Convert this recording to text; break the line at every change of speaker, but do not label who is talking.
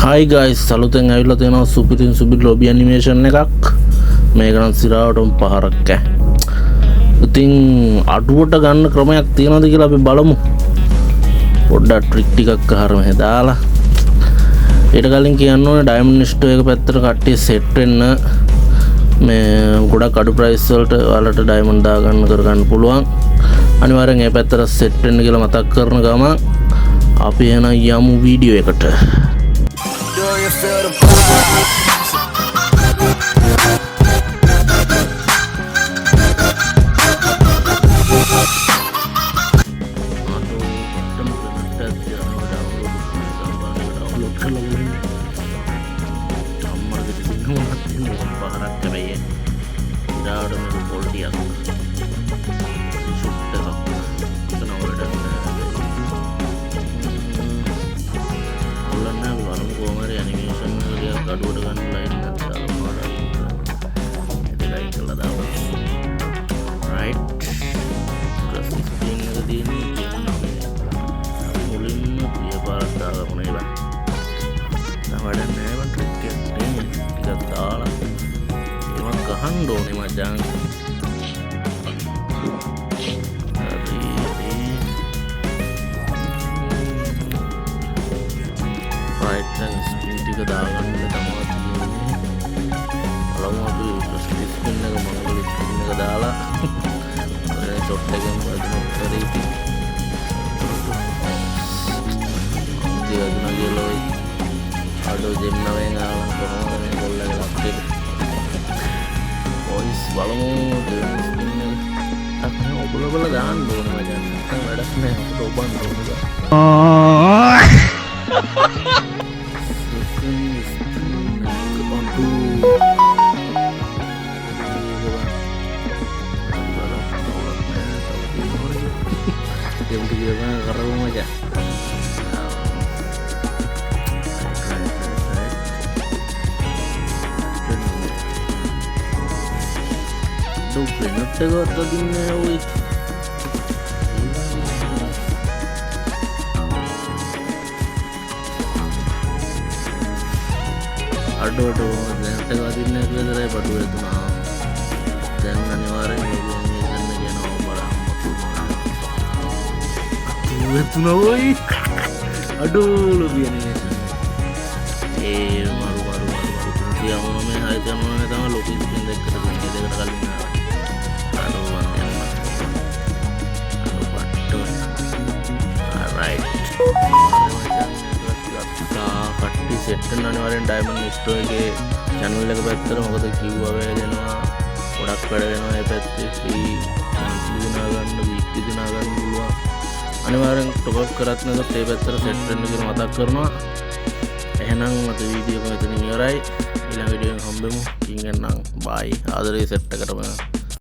Hi guys, සලුතෙන් ඇවිල්ලා තියෙනවා සුපිරින් සුපිරි ලොබි ඇනිමේෂන් එකක්. මේක නම් සිරාවටම පහරක් ඈ. ඉතින් අඩුවට ගන්න ක්‍රමයක් තියෙනවද කියලා අපි බලමු. පොඩ්ඩක් ට්‍රික් ටිකක් අහරම දාලා. ඊට කලින් කියන්න ඕනේ ඩයමන්ඩ් ස්ටෝර් එක පැත්තට කට්ටිය සෙට් වෙන්න මේ ගොඩක් අඩු ප්‍රයිස් වලට ඔයාලට ඩයමන්ඩ් දාගන්න කරගන්න පුළුවන්. අනිවාර්යෙන් මේ පැත්තට සෙට් වෙන්න කියලා මතක් කරන ගමන් අපි එන යමු වීඩියෝ එකට.
Do you feel the vibes?
අඩුවට ගන්න ලයින් එකක් දාලා පාඩම් කරලා ලයින් කරලා දාමු රයිට් ක්‍රොස් ස්ක්‍රීන් එක තියෙන්නේ කියනවා මුලින්ම ප්‍රිය පාරක් දාගමු නේද වැඩක් නෑ වන් ට්‍රික් එක ටිකක් දාලා ඒවත් ගහන්න ඕනේ මචං රයිට් දැන් ස්ක්‍රීන් ටික දාගන්න ස්පින් එක මංගල ස්පින් එක දාලා ෂොට් එකෙන් වදිනොත් කරේ ඉතින් දිවදුන ගියලොයි අඩෝ ජෙම් නවෙන් ආවම කොහොමද මේ කොල්ලගේ ලක්කේ වොයිස් බලමු ස්පින් එක අක්කන ඔබල දාන්න ඕනේ මචං නැත්නම් වැඩක් නෑ අපිට ඔබන්න ඕනේ jam 3 mah keren aja. Duh, bener tuh tadinya wih. Aduh, bener tuh tadinya gue dari padu itu mah. Dan අනිවාර්යෙන් තුනවයි අඩෝ ලොබියනේ ඒ මරු කියවම මේ හයිතම නේ තමයි ලොකි ස්පින් දෙකට දෙකට කලින් අඩෝ වන්දන බට්ටෝ alright කට්ටි සෙට් කරන අනිවාර්යෙන් ඩයමන්ඩ් ස්ටෝර් එකේ channel එක පැත්තට මොකද කිව්වා වේදෙනවා ගොඩක් වැඩ වෙනවා මේ පැත්තේ ෆ්‍රී දිනා ගන්න වීක්ලි දිනා ගන්න පුළුවන් අනිවාර්යෙන් ටොප් අප් කරත් නැත්නම් ඒ පැත්තට සෙට් වෙන්න කියලා මතක් කරනවා. එහෙනම් අද වීඩියෝ එක මෙතනින් ඉවරයි. ඊළඟ වීඩියෝ එකෙන් හම්බෙමු. ඉන්නම් බයි. ආදරේ සෙට් එකටම